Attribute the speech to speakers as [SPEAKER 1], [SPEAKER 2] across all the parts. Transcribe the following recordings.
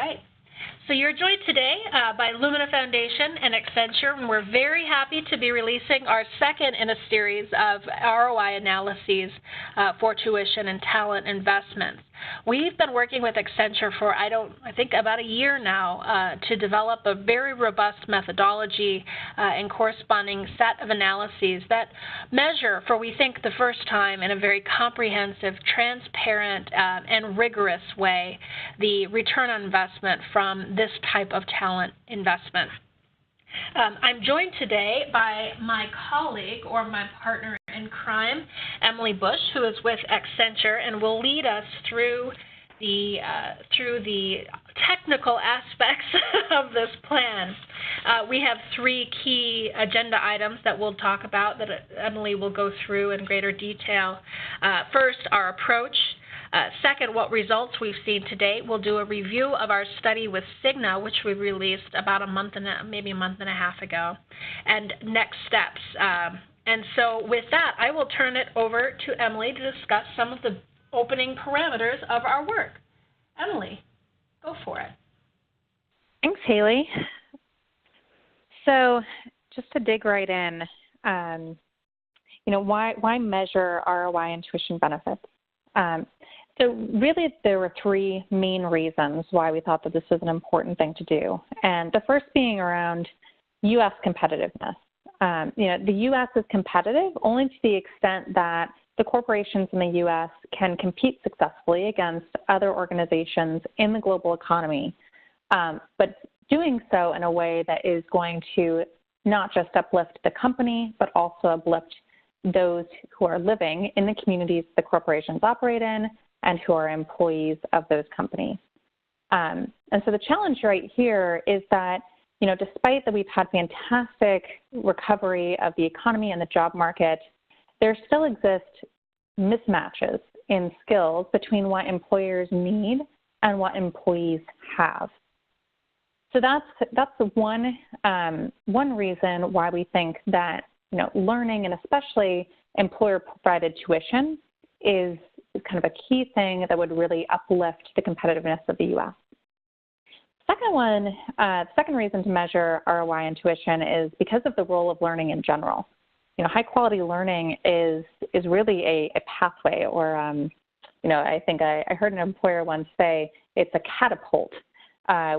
[SPEAKER 1] right. So you're joined today by Lumina Foundation and Accenture, and we're very happy to be releasing our second in a series of ROI analyses for tuition and talent investments. We've been working with Accenture for, I think about a year now to develop a very robust methodology and corresponding set of analyses that measure, for we think the first time in a very comprehensive, transparent, and rigorous way, the return on investment from this type of talent investment. I'm joined today by my colleague or my partner in crime, Emily Busch, who is with Accenture and will lead us through the technical aspects of this plan. We have three key agenda items that we'll talk about that Emily will go through in greater detail. First, our approach. Second, what results we've seen to date. We'll do a review of our study with Cigna, which we released about maybe a month and a half ago, and next steps. And so with that, I will turn it over to Emily to discuss some of the opening parameters of our work. Emily, go for it.
[SPEAKER 2] Thanks, Haley. So just to dig right in, why measure ROI and tuition benefits? So really, there were three main reasons why we thought that this was an important thing to do. And the first being around U.S. competitiveness. The U.S. is competitive only to the extent that the corporations in the U.S. can compete successfully against other organizations in the global economy, but doing so in a way that is going to not just uplift the company, but also uplift those who are living in the communities the corporations operate in and who are employees of those companies. And so the challenge right here is that, despite that we've had fantastic recovery of the economy and the job market, there still exist mismatches in skills between what employers need and what employees have. So that's one reason why we think that learning and especially employer-provided tuition is kind of a key thing that would really uplift the competitiveness of the U.S. Second reason to measure ROI and tuition is because of the role of learning in general. High-quality learning is really a pathway, or I think I heard an employer once say it's a catapult,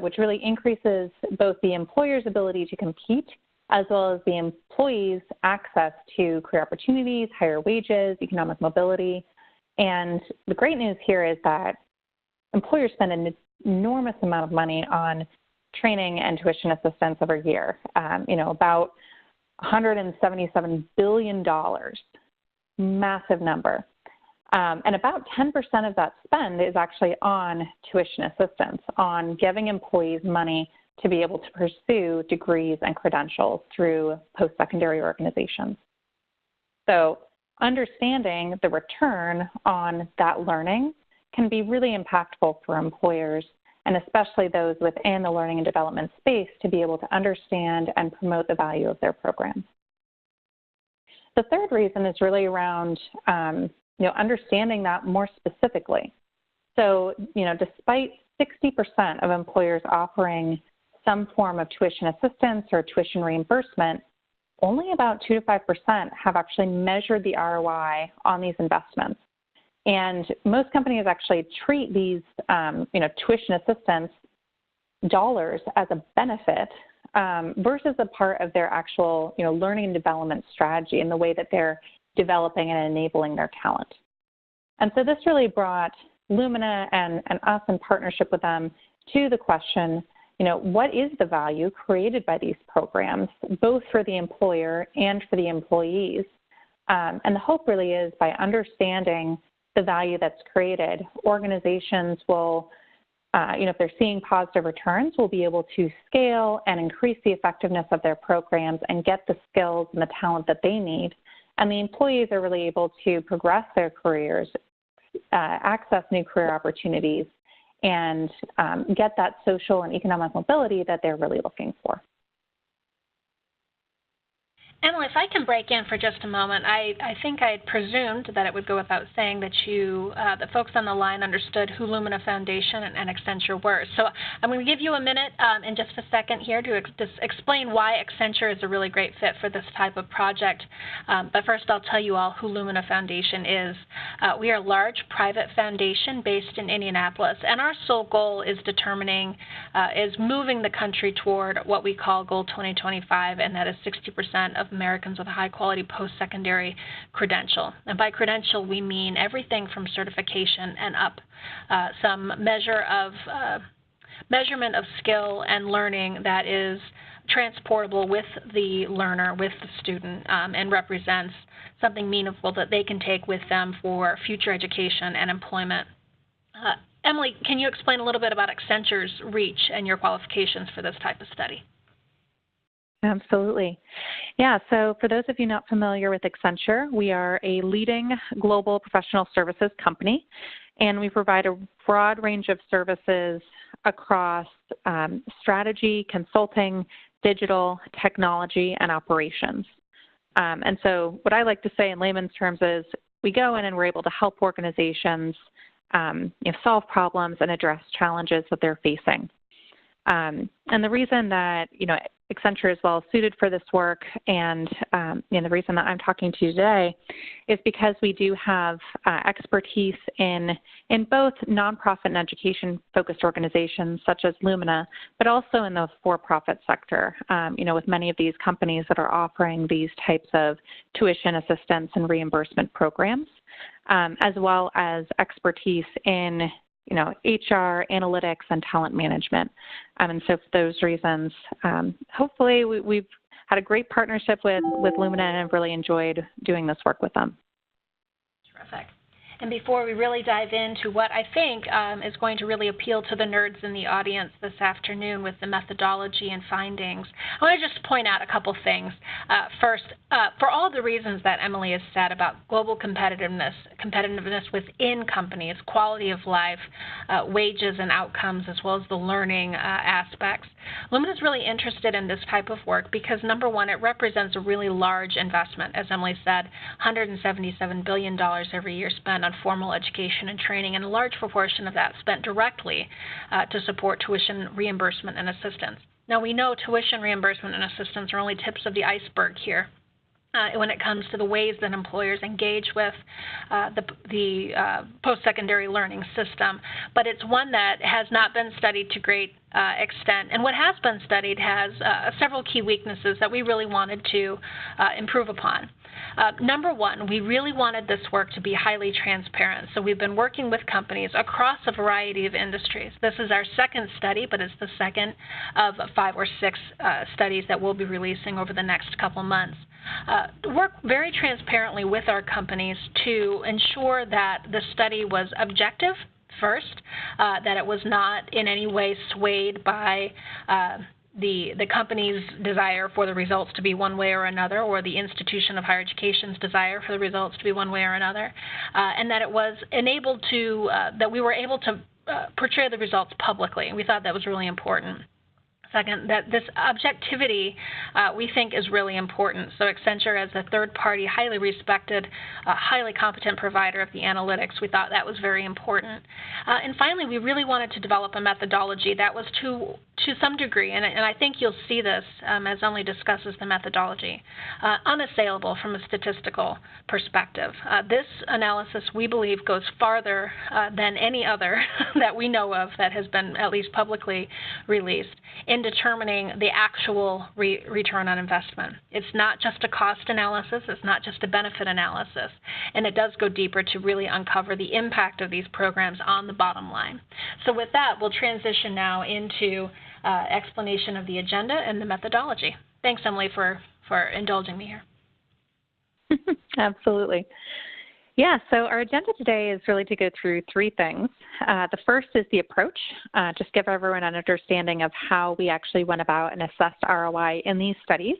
[SPEAKER 2] which really increases both the employer's ability to compete as well as the employees' access to career opportunities, higher wages, economic mobility. And the great news here is that employers spend an enormous amount of money on training and tuition assistance every year, about $177 billion, massive number. And about 10% of that spend is actually on tuition assistance, on giving employees money to be able to pursue degrees and credentials through post-secondary organizations. So understanding the return on that learning can be really impactful for employers, and especially those within the learning and development space, to be able to understand and promote the value of their programs. The third reason is really around understanding that more specifically. So, despite 60% of employers offering some form of tuition assistance or tuition reimbursement, only about 2 to 5% have actually measured the ROI on these investments. And most companies actually treat these, tuition assistance dollars as a benefit versus a part of their actual, learning and development strategy in the way that they're developing and enabling their talent. And so this really brought Lumina and us in partnership with them to the question, what is the value created by these programs, both for the employer and for the employees? And the hope really is by understanding the value that's created, organizations will, if they're seeing positive returns, will be able to scale and increase the effectiveness of their programs and get the skills and the talent that they need. And the employees are really able to progress their careers, access new career opportunities, and get that social and economic mobility that they're really looking for.
[SPEAKER 1] Emily, if I can break in for just a moment, I think I had presumed that it would go without saying that the folks on the line understood who Lumina Foundation and Accenture were. So I'm going to give you a minute in just a second here to explain why Accenture is a really great fit for this type of project. But first, I'll tell you all who Lumina Foundation is. We are a large private foundation based in Indianapolis, and our sole goal is moving the country toward what we call Goal 2025, and that is 60% of Americans with a high-quality post-secondary credential. And by credential, we mean everything from certification and up, some measurement of skill and learning that is transportable with the learner, with the student, and represents something meaningful that they can take with them for future education and employment. Emily, can you explain a little bit about Accenture's reach and your qualifications for this type of study?
[SPEAKER 2] Absolutely. Yeah, so for those of you not familiar with Accenture, we are a leading global professional services company, and we provide a broad range of services across strategy, consulting, digital, technology, and operations. And so what I like to say in layman's terms is we go in and we're able to help organizations solve problems and address challenges that they're facing. And the reason that, Accenture is well suited for this work and the reason that I'm talking to you today is because we do have expertise in both nonprofit and education-focused organizations such as Lumina, but also in the for-profit sector, with many of these companies that are offering these types of tuition assistance and reimbursement programs, as well as expertise in HR, analytics, and talent management. And so for those reasons, hopefully we've had a great partnership with Lumina and have really enjoyed doing this work with them.
[SPEAKER 1] Terrific. And before we really dive into what I think is going to really appeal to the nerds in the audience this afternoon with the methodology and findings, I want to just point out a couple things. First, for all the reasons that Emily has said about global competitiveness within companies, quality of life, wages and outcomes, as well as the learning aspects, Lumina is really interested in this type of work because, number one, it represents a really large investment. As Emily said, $177 billion every year spent on formal education and training, and a large proportion of that spent directly to support tuition reimbursement and assistance. Now, we know tuition reimbursement and assistance are only tips of the iceberg here when it comes to the ways that employers engage with the post-secondary learning system, but it's one that has not been studied to great extent. And what has been studied has several key weaknesses that we really wanted to improve upon. Number one, we really wanted this work to be highly transparent. So we've been working with companies across a variety of industries. This is our second study, but it's the second of 5 or 6 studies that we'll be releasing over the next couple months. Work very transparently with our companies to ensure that the study was objective first, that it was not in any way swayed by the company's desire for the results to be one way or another, or the institution of higher education's desire for the results to be one way or another, and that it was enabled to, that we were able to portray the results publicly. And we thought that was really important. Second, that this objectivity we think is really important. So Accenture, as a third-party, highly respected, highly competent provider of the analytics, we thought that was very important. And finally, we really wanted to develop a methodology that was to some degree, and I think you'll see this as Emily discusses the methodology, unassailable from a statistical perspective. This analysis, we believe, goes farther than any other that we know of that has been at least publicly released in determining the actual return on investment. It's not just a cost analysis, it's not just a benefit analysis, and it does go deeper to really uncover the impact of these programs on the bottom line. So with that, we'll transition now into explanation of the agenda and the methodology. Thanks, Emily, for indulging me here.
[SPEAKER 2] Absolutely. Yeah, so our agenda today is really to go through 3 things. The first is the approach, just give everyone an understanding of how we actually went about and assessed ROI in these studies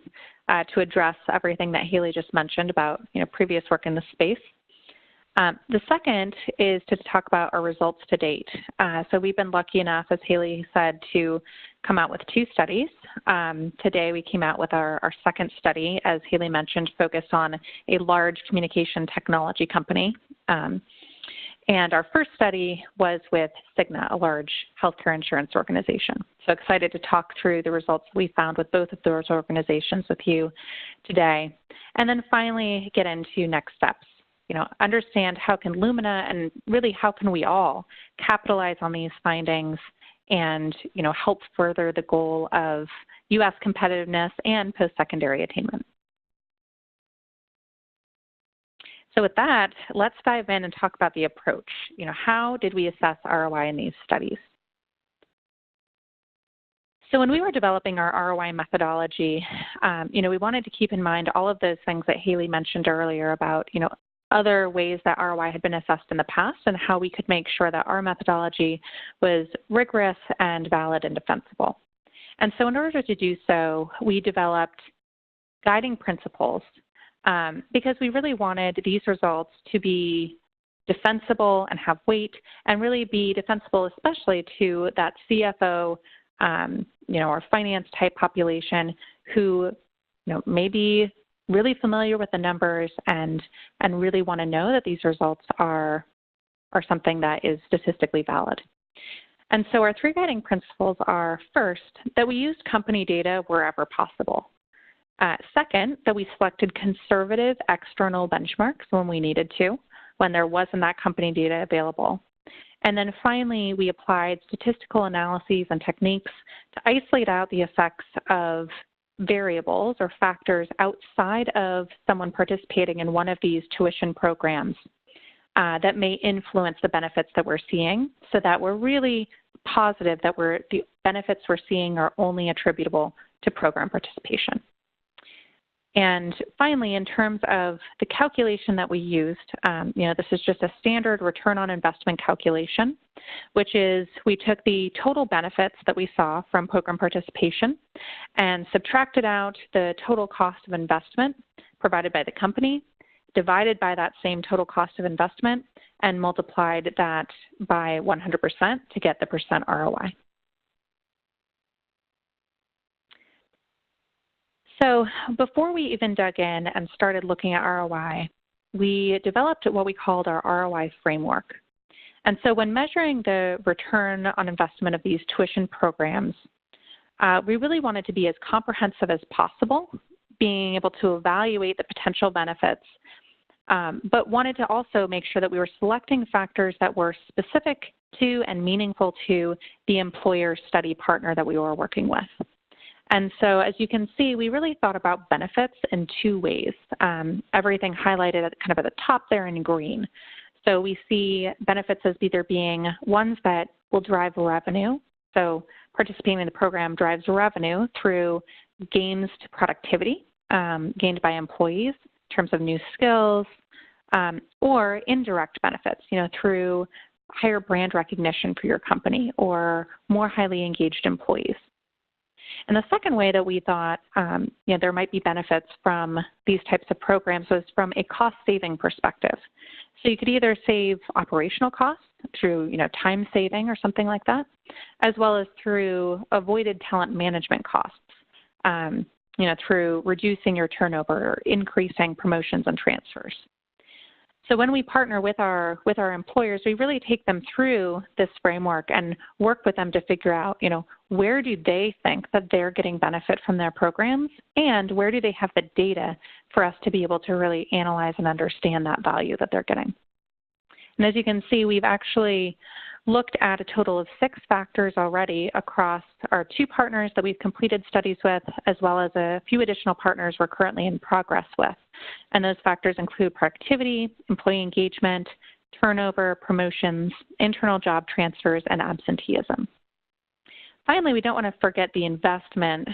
[SPEAKER 2] to address everything that Haley just mentioned about previous work in the space. The second is to talk about our results to date. So we've been lucky enough, as Haley said, to come out with 2 studies. Today we came out with our second study, as Haley mentioned, focused on a large communication technology company. And our first study was with Cigna, a large healthcare insurance organization. So excited to talk through the results we found with both of those organizations with you today. And then finally get into next steps. Understand how can Lumina and really how can we all capitalize on these findings and, help further the goal of U.S. competitiveness and post-secondary attainment. So with that, let's dive in and talk about the approach. How did we assess ROI in these studies? So when we were developing our ROI methodology, we wanted to keep in mind all of those things that Haley mentioned earlier about, other ways that ROI had been assessed in the past and how we could make sure that our methodology was rigorous and valid and defensible. And so in order to do so, we developed guiding principles because we really wanted these results to be defensible and have weight and really be defensible, especially to that CFO, or finance type population who, may be really familiar with the numbers and really want to know that these results are something that is statistically valid. And so our 3 guiding principles are, first, that we used company data wherever possible. Second, that we selected conservative external benchmarks when we needed to, when there wasn't that company data available. And then finally, we applied statistical analyses and techniques to isolate out the effects of variables or factors outside of someone participating in one of these tuition programs that may influence the benefits that we're seeing, so that we're really positive that the benefits we're seeing are only attributable to program participation. And finally, in terms of the calculation that we used, this is just a standard return on investment calculation, which is we took the total benefits that we saw from program participation and subtracted out the total cost of investment provided by the company, divided by that same total cost of investment, and multiplied that by 100% to get the percent ROI. So before we even dug in and started looking at ROI, we developed what we called our ROI Framework. And so when measuring the return on investment of these tuition programs, we really wanted to be as comprehensive as possible, being able to evaluate the potential benefits, but wanted to also make sure that we were selecting factors that were specific to and meaningful to the employer study partner that we were working with. And so as you can see, we really thought about benefits in 2 ways. Everything highlighted at kind of at the top there in green. So we see benefits as either being ones that will drive revenue. So participating in the program drives revenue through gains to productivity gained by employees in terms of new skills, or indirect benefits, through higher brand recognition for your company or more highly engaged employees. And the second way that we thought there might be benefits from these types of programs was from a cost-saving perspective. So you could either save operational costs through time saving or something like that, as well as through avoided talent management costs, through reducing your turnover or increasing promotions and transfers. So when we partner with our employers, we really take them through this framework and work with them to figure out, where do they think that they're getting benefit from their programs, and where do they have the data for us to be able to really analyze and understand that value that they're getting. And as you can see, we've actually looked at a total of 6 factors already across our 2 partners that we've completed studies with, as well as a few additional partners we're currently in progress with. And those factors include productivity, employee engagement, turnover, promotions, internal job transfers, and absenteeism. Finally, we don't want to forget the investment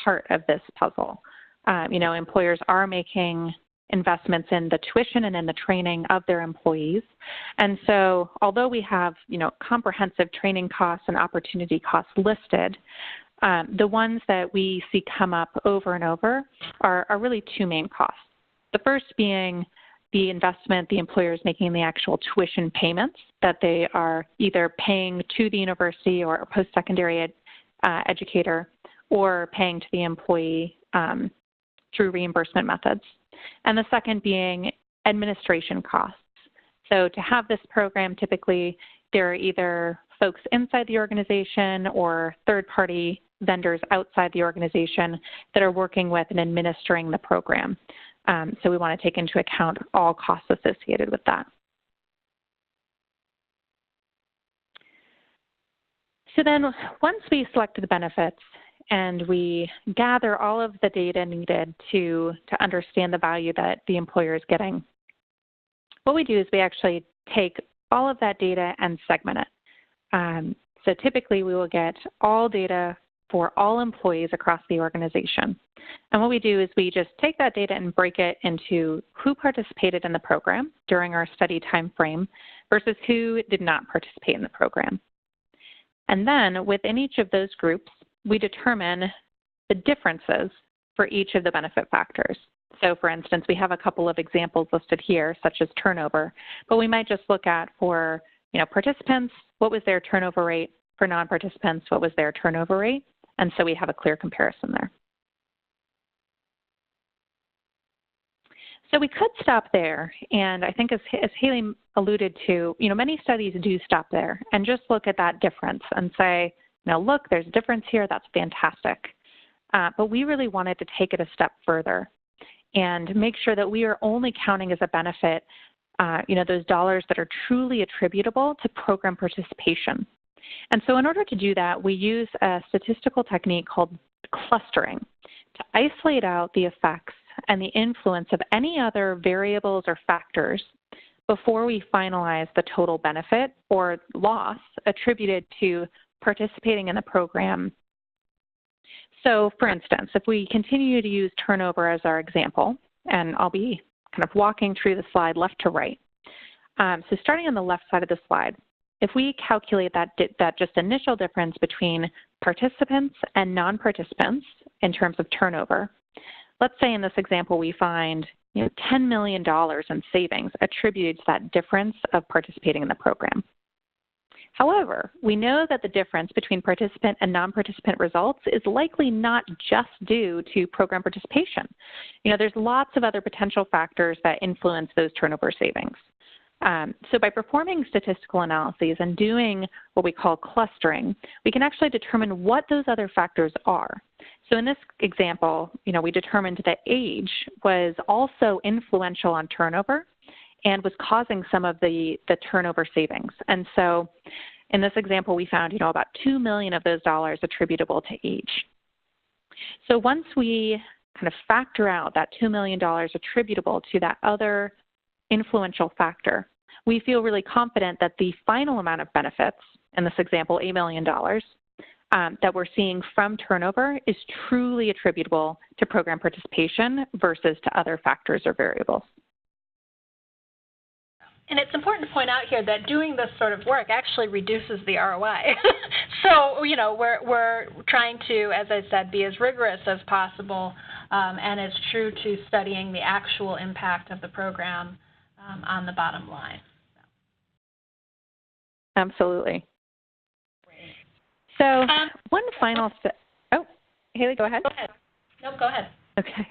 [SPEAKER 2] part of this puzzle. Employers are making investments in the tuition and in the training of their employees. And so although we have, comprehensive training costs and opportunity costs listed, the ones that we see come up over and over are really 2 main costs. The first being the investment the employer is making in the actual tuition payments that they are either paying to the university or a post-secondary educator, or paying to the employee through reimbursement methods. And the second being administration costs. So to have this program, typically there are either folks inside the organization or third-party vendors outside the organization that are working with and administering the program. So we want to take into account all costs associated with that. So then once we select the benefits and we gather all of the data needed to understand the value that the employer is getting, what we do is we actually take all of that data and segment it. So typically we will get all data for all employees across the organization. And what we do is we just take that data and break it into who participated in the program during our study time frame versus who did not participate in the program. And then within each of those groups, we determine the differences for each of the benefit factors. So for instance, we have a couple of examples listed here, such as turnover, but we might just look at for participants, what was their turnover rate? For non-participants, what was their turnover rate? And so we have a clear comparison there. So we could stop there, and I think as Haley alluded to, many studies do stop there and just look at that difference and say, look, there's a difference here, that's fantastic. But we really wanted to take it a step further and make sure that we are only counting as a benefit, those dollars that are truly attributable to program participation. And so in order to do that, we use a statistical technique called clustering to isolate out the effects and the influence of any other variables or factors before we finalize the total benefit or loss attributed to participating in the program. So for instance, if we continue to use turnover as our example, and I'll be kind of walking through the slide left to right. So starting on the left side of the slide, if we calculate that just initial difference between participants and non-participants in terms of turnover, let's say in this example we find $10 million in savings attributed to that difference of participating in the program. However, we know that the difference between participant and non-participant results is likely not just due to program participation. There's lots of other potential factors that influence those turnover savings. So by performing statistical analyses and doing what we call clustering, we can actually determine what those other factors are. So in this example, we determined that age was also influential on turnover and was causing some of the turnover savings. And so in this example, we found, about $2 million of those dollars attributable to age. So once we kind of factor out that $2 million attributable to that other influential factor, we feel really confident that the final amount of benefits, in this example, $8 million, that we're seeing from turnover is truly attributable to program participation versus to other factors or variables.
[SPEAKER 1] And it's important to point out here that doing this sort of work actually reduces the ROI. So, we're trying to, as I said, be as rigorous as possible and as true to studying the actual impact of the program on the bottom line.
[SPEAKER 2] Absolutely. So one final step. Oh, Haley, go ahead.
[SPEAKER 1] Go ahead. No, go ahead.
[SPEAKER 2] Okay.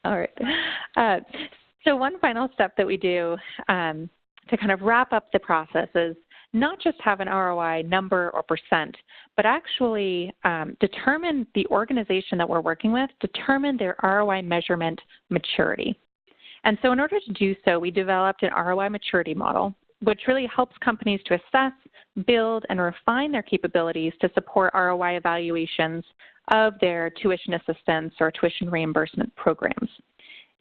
[SPEAKER 2] All right. So one final step that we do to kind of wrap up the process is not just have an ROI number or percent, but actually determine the organization that we're working with, determine their ROI measurement maturity. And so in order to do so, we developed an ROI maturity model, which really helps companies to assess, build, and refine their capabilities to support ROI evaluations of their tuition assistance or tuition reimbursement programs.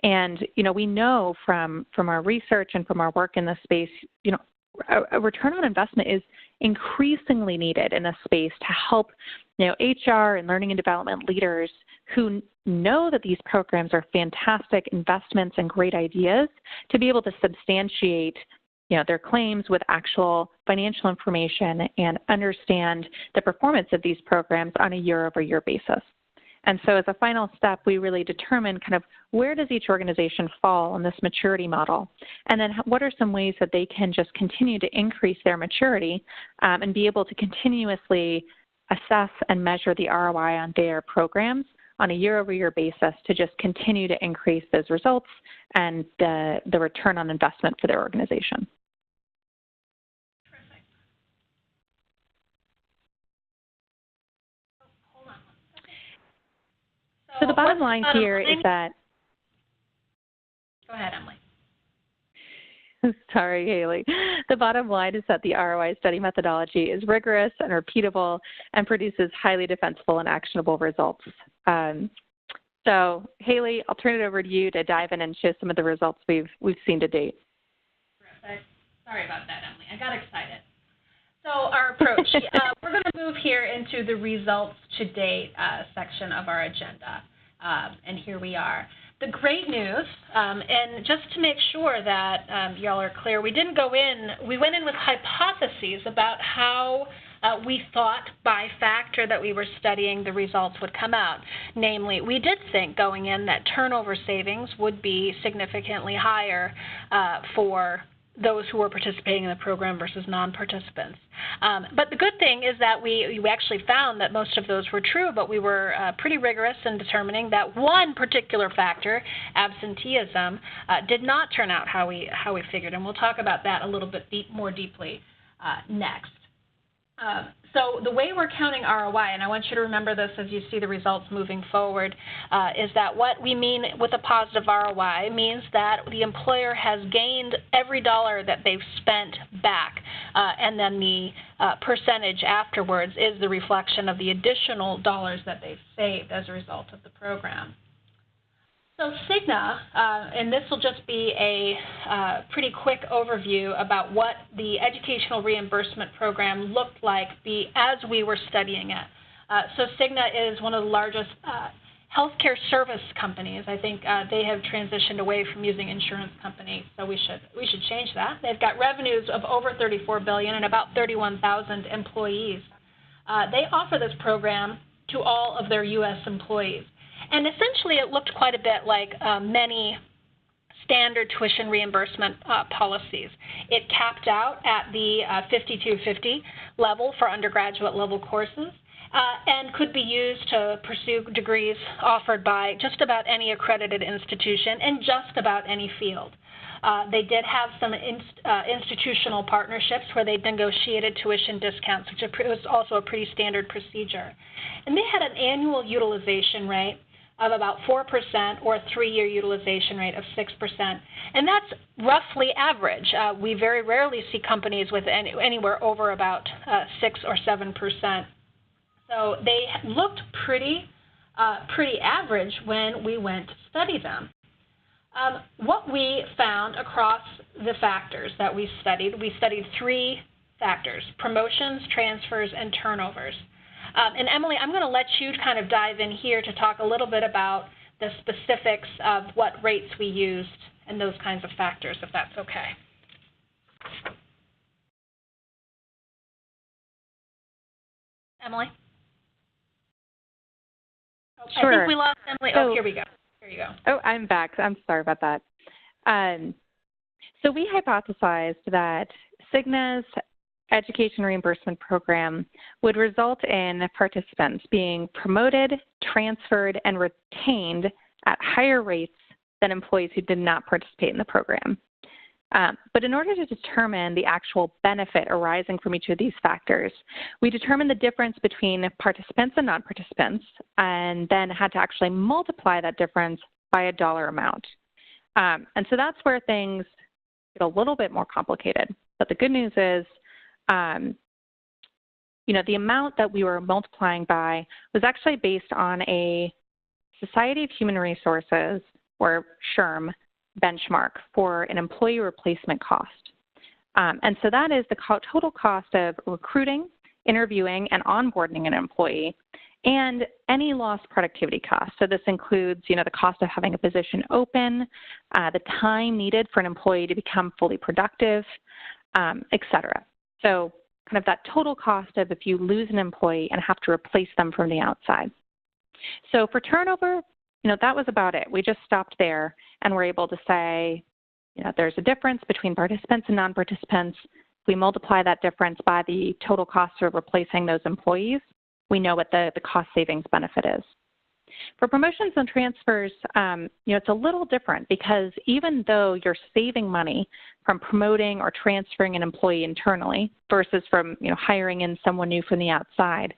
[SPEAKER 2] And, we know from our research and from our work in this space, a return on investment is increasingly needed in this space to help, HR and learning and development leaders who know that these programs are fantastic investments and great ideas to be able to substantiate their claims with actual financial information and understand the performance of these programs on a year-over-year basis. And so as a final step, we really determine kind of where does each organization fall on this maturity model, and then what are some ways that they can just continue to increase their maturity and be able to continuously assess and measure the ROI on their programs on a year-over-year basis to just continue to increase those results and the return on investment for their organization. So the bottom line here is that...
[SPEAKER 1] Go ahead, Emily.
[SPEAKER 2] Sorry, Haley. The bottom line is that the ROI study methodology is rigorous and repeatable and produces highly defensible and actionable results. So, Haley, I'll turn it over to you to dive in and show some of the results we've seen to date.
[SPEAKER 1] Sorry about that, Emily. I got excited. So our approach, we're going to move here into the results to date section of our agenda, and here we are. The great news, and just to make sure that y'all are clear, we went in with hypotheses about how we thought by factor that we were studying the results would come out. Namely, we did think going in that turnover savings would be significantly higher for those who were participating in the program versus non-participants. But the good thing is that we actually found that most of those were true, but we were pretty rigorous in determining that one particular factor, absenteeism, did not turn out how we figured, and we'll talk about that a little bit more deeply next. So the way we're counting ROI, and I want you to remember this as you see the results moving forward, is that what we mean with a positive ROI means that the employer has gained every dollar that they've spent back, and then the percentage afterwards is the reflection of the additional dollars that they've saved as a result of the program. So Cigna, and this will just be a pretty quick overview about what the educational reimbursement program looked like as we were studying it. So Cigna is one of the largest healthcare service companies. I think they have transitioned away from using insurance companies, so we should change that. They've got revenues of over $34 billion and about 31,000 employees. They offer this program to all of their U.S. employees. And essentially, it looked quite a bit like many standard tuition reimbursement policies. It capped out at the 5250 level for undergraduate level courses and could be used to pursue degrees offered by just about any accredited institution in just about any field. They did have some institutional partnerships where they negotiated tuition discounts, which was also a pretty standard procedure. And they had an annual utilization rate of about 4% or a 3-year utilization rate of 6%. And that's roughly average. We very rarely see companies with anywhere over about 6 or 7%. So they looked pretty average when we went to study them. What we found across the factors that we studied 3 factors: promotions, transfers, and turnovers. And Emily, I'm going to let you kind of dive in here to talk a little bit about the specifics of what rates we used and those kinds of factors, if that's okay. Emily?
[SPEAKER 2] Sure.
[SPEAKER 1] I think we lost Emily. Oh, here we go. Here you go.
[SPEAKER 2] Oh, I'm back. I'm sorry about that. So we hypothesized that Cigna's education reimbursement program would result in participants being promoted, transferred, and retained at higher rates than employees who did not participate in the program. But in order to determine the actual benefit arising from each of these factors, we determined the difference between participants and non-participants, and then had to actually multiply that difference by a dollar amount. And so that's where things get a little bit more complicated. But the good news is, the amount that we were multiplying by was actually based on a Society of Human Resources, or SHRM, benchmark for an employee replacement cost. And so that is the total cost of recruiting, interviewing, and onboarding an employee, and any lost productivity costs. So this includes, the cost of having a position open, the time needed for an employee to become fully productive, et cetera. So kind of that total cost of if you lose an employee and have to replace them from the outside. So for turnover, that was about it. We just stopped there and were able to say, there's a difference between participants and non-participants. If we multiply that difference by the total cost of replacing those employees, we know what the cost savings benefit is. For promotions and transfers, it's a little different because even though you're saving money from promoting or transferring an employee internally versus from hiring in someone new from the outside,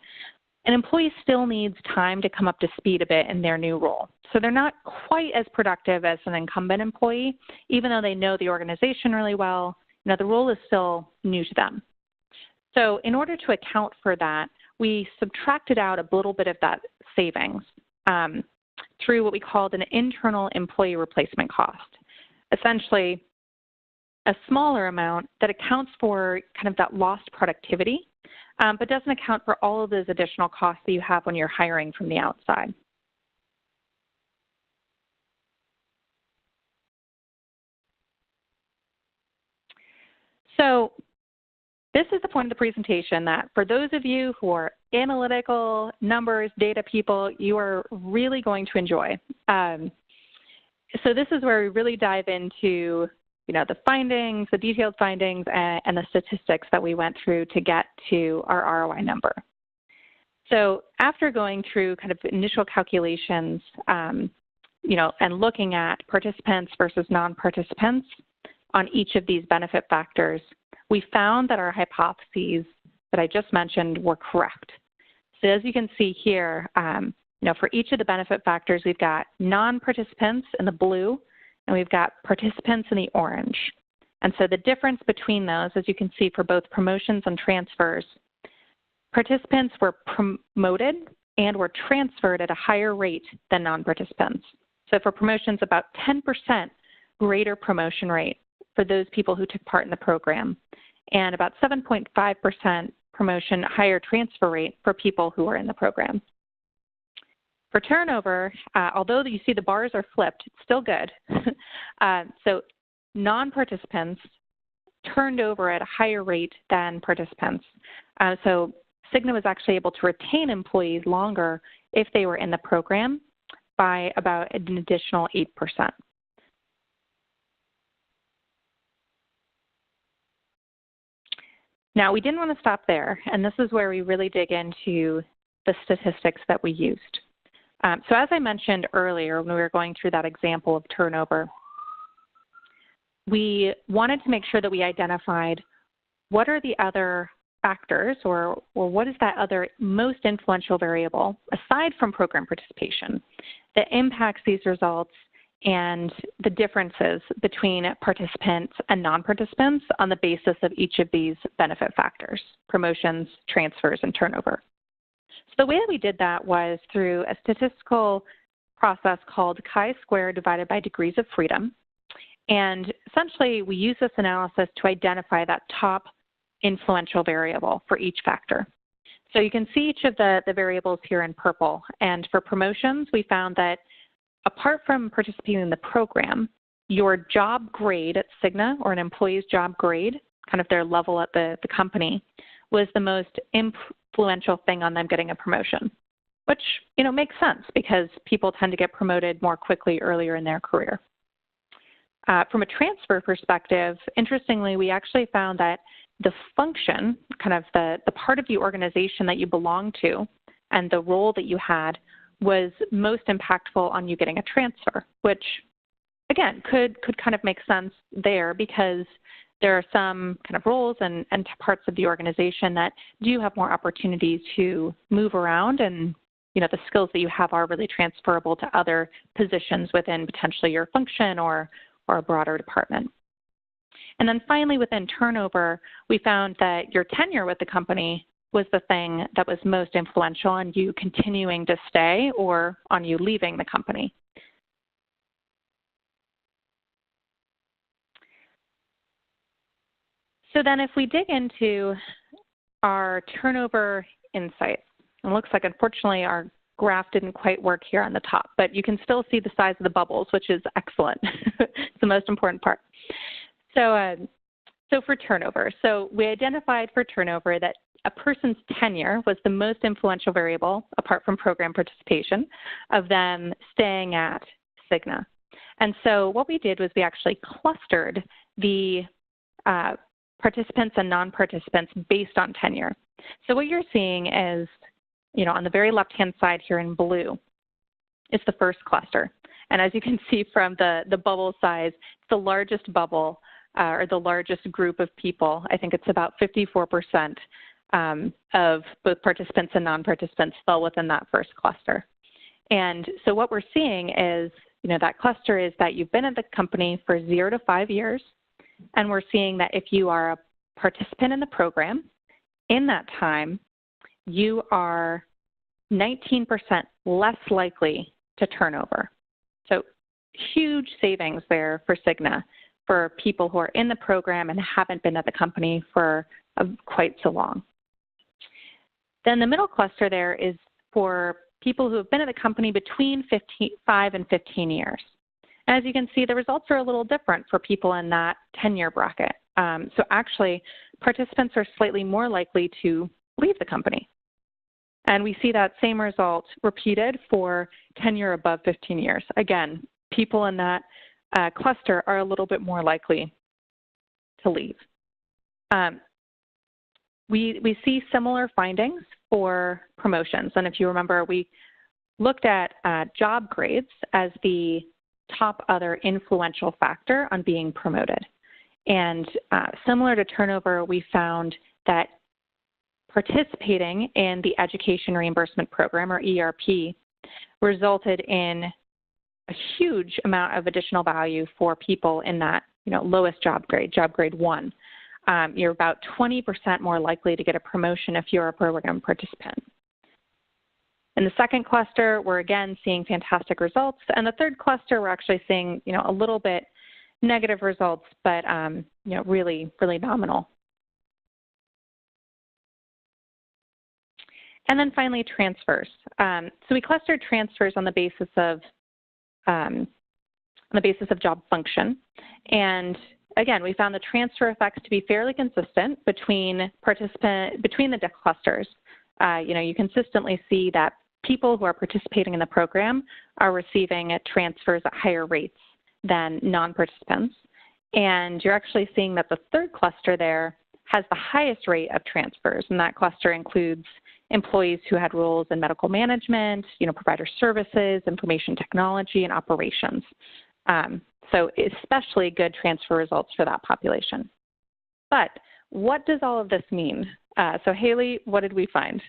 [SPEAKER 2] an employee still needs time to come up to speed a bit in their new role. So they're not quite as productive as an incumbent employee, even though they know the organization really well. The role is still new to them. So in order to account for that, we subtracted out a little bit of that savings through what we called an internal employee replacement cost. Essentially, a smaller amount that accounts for kind of that lost productivity, but doesn't account for all of those additional costs that you have when you're hiring from the outside. So this is the point of the presentation that for those of you who are analytical, numbers, data people, you are really going to enjoy. So this is where we really dive into the findings, the detailed findings, and the statistics that we went through to get to our ROI number. So after going through kind of initial calculations, and looking at participants versus non-participants on each of these benefit factors, we found that our hypotheses that I just mentioned were correct. So as you can see here, for each of the benefit factors, we've got non-participants in the blue, and we've got participants in the orange. And so the difference between those, as you can see for both promotions and transfers, participants were promoted and were transferred at a higher rate than non-participants. So for promotions, about 10% greater promotion rate for those people who took part in the program, and about 7.5% promotion higher transfer rate for people who are in the program. For turnover, although you see the bars are flipped, it's still good. So non-participants turned over at a higher rate than participants. So Cigna was actually able to retain employees longer if they were in the program by about an additional 8%. Now, we didn't want to stop there, and this is where we really dig into the statistics that we used. So as I mentioned earlier when we were going through that example of turnover, we wanted to make sure that we identified what are the other factors or what is that other most influential variable, aside from program participation, that impacts these results and the differences between participants and non-participants on the basis of each of these benefit factors, promotions, transfers, and turnover. So the way that we did that was through a statistical process called chi-squared divided by degrees of freedom. And essentially, we use this analysis to identify that top influential variable for each factor. So you can see each of the variables here in purple. And for promotions, we found that apart from participating in the program, your job grade at Cigna, or an employee's job grade, kind of their level at the company, was the most influential thing on them getting a promotion, which makes sense because people tend to get promoted more quickly earlier in their career. From a transfer perspective, interestingly, we actually found that the function, kind of the part of the organization that you belong to and the role that you had was most impactful on you getting a transfer, which, again, could kind of make sense there because there are some kind of roles and parts of the organization that do have more opportunities to move around, and the skills that you have are really transferable to other positions within potentially your function or a broader department. And then finally, within turnover, we found that your tenure with the company was the thing that was most influential on you continuing to stay or on you leaving the company. So then if we dig into our turnover insights, it looks like unfortunately our graph didn't quite work here on the top, but you can still see the size of the bubbles, which is excellent. It's the most important part. So for turnover, so we identified for turnover that a person's tenure was the most influential variable, apart from program participation, of them staying at Cigna. And so what we did was we actually clustered the participants and non-participants based on tenure. So what you're seeing is, on the very left-hand side here in blue is the first cluster. And as you can see from the bubble size, the largest bubble or the largest group of people, I think it's about 54% of both participants and non-participants fell within that first cluster. And so what we're seeing is, that cluster is that you've been at the company for 0 to 5 years, and we're seeing that if you are a participant in the program, in that time, you are 19% less likely to turn over. So huge savings there for Cigna for people who are in the program and haven't been at the company for quite so long. Then the middle cluster there is for people who have been at the company between 5 and 15 years. And as you can see, the results are a little different for people in that tenure bracket. So actually, participants are slightly more likely to leave the company. And we see that same result repeated for tenure above 15 years. Again, people in that cluster are a little bit more likely to leave. We see similar findings for promotions. And if you remember, we looked at job grades as the top other influential factor on being promoted. And similar to turnover, we found that participating in the Education Reimbursement Program, or ERP, resulted in a huge amount of additional value for people in that lowest job grade 1. You're about 20% more likely to get a promotion if you're a program participant. In the second cluster, we're again seeing fantastic results. And the third cluster, we're actually seeing, a little bit negative results, but, really, really nominal. And then finally, transfers. So we clustered transfers on the basis of job function. And again, we found the transfer effects to be fairly consistent between the clusters. You consistently see that people who are participating in the program are receiving transfers at higher rates than non-participants. And you're actually seeing that the third cluster there has the highest rate of transfers, and that cluster includes employees who had roles in medical management, provider services, information technology, and operations. So especially good transfer results for that population. But what does all of this mean? So Haley, what did we find?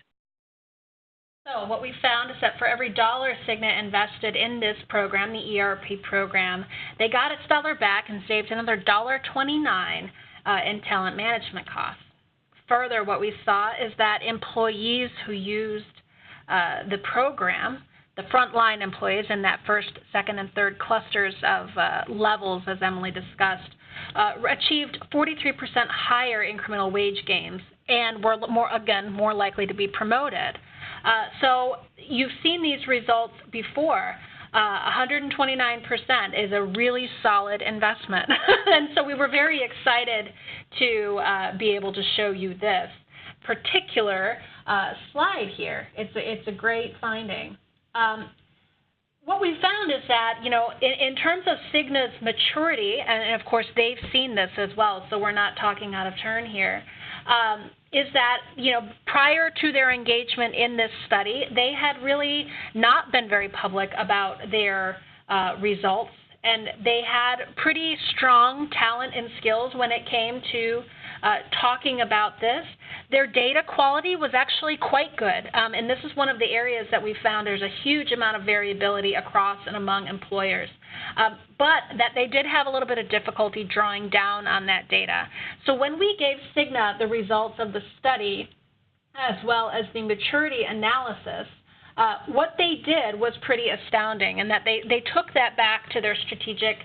[SPEAKER 1] So what we found is that for every dollar Cigna invested in this program, the ERP program, they got its dollar back and saved another $1.29 in talent management costs. Further, what we saw is that employees who used the program, the frontline employees in that first, second, and third clusters of levels, as Emily discussed, achieved 43% higher incremental wage gains and were more likely to be promoted. So you've seen these results before. 129% is a really solid investment. And so we were very excited to be able to show you this particular slide here. It's a great finding. What we found is that, in terms of Cigna's maturity, and of course they've seen this as well, so we're not talking out of turn here, is that, prior to their engagement in this study, they had really not been very public about their results, and they had pretty strong talent and skills when it came to talking about this. Their data quality was actually quite good, and this is one of the areas that we found there's a huge amount of variability across and among employers, but that they did have a little bit of difficulty drawing down on that data. So when we gave Cigna the results of the study, as well as the maturity analysis, what they did was pretty astounding, in that they took that back to their strategic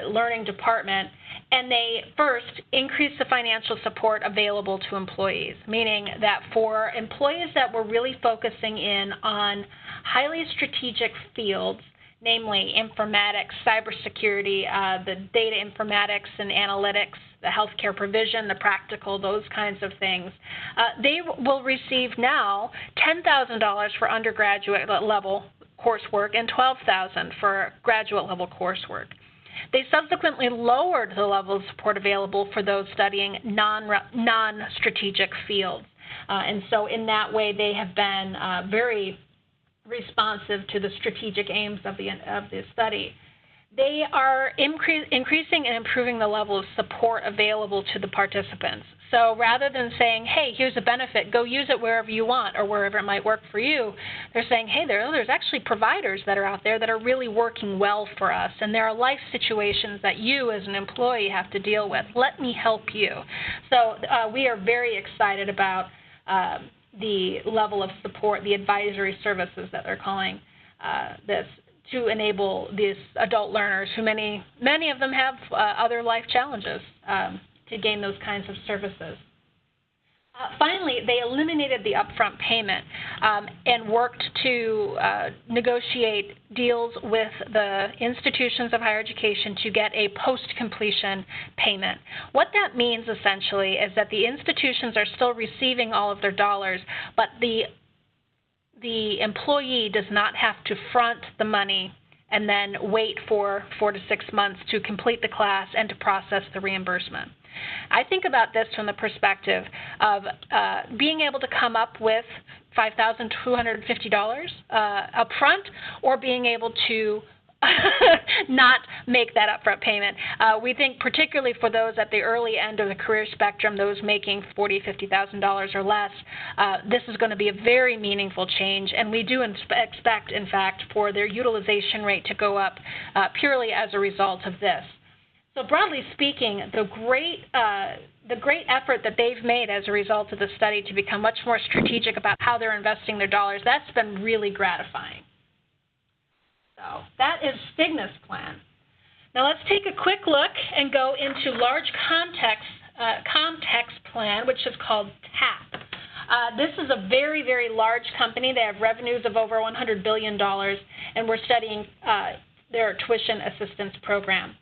[SPEAKER 1] learning department, and they first increased the financial support available to employees, meaning that for employees that were really focusing in on highly strategic fields, namely informatics, cybersecurity, the data informatics and analytics, the healthcare provision, the practical, those kinds of things. They will receive now $10,000 for undergraduate level coursework and $12,000 for graduate level coursework. They subsequently lowered the level of support available for those studying non-strategic fields. And so in that way, they have been very responsive to the strategic aims of the study. They are increasing and improving the level of support available to the participants. So rather than saying, hey, here's a benefit, go use it wherever you want or wherever it might work for you, they're saying, hey, there's actually providers that are out there that are really working well for us, and there are life situations that you as an employee have to deal with. Let me help you. So we are very excited about the level of support, the advisory services that they're calling this, to enable these adult learners, who many of them have other life challenges, to gain those kinds of services. Finally, they eliminated the upfront payment and worked to negotiate deals with the institutions of higher education to get a post-completion payment. What that means essentially is that the institutions are still receiving all of their dollars, but the employee does not have to front the money and then wait for 4 to 6 months to complete the class and to process the reimbursement. I think about this from the perspective of being able to come up with $5,250 up front, or being able to not make that upfront payment. We think particularly for those at the early end of the career spectrum, those making $40,000, $50,000 or less, this is going to be a very meaningful change, and we do expect, in fact, for their utilization rate to go up purely as a result of this. So broadly speaking, the great effort that they've made as a result of the study to become much more strategic about how they're investing their dollars, that's been really gratifying. So that is Cigna's plan. Now let's take a quick look and go into large context plan, which is called TAP. This is a very, very large company. They have revenues of over $100 billion, and we're studying their tuition assistance program.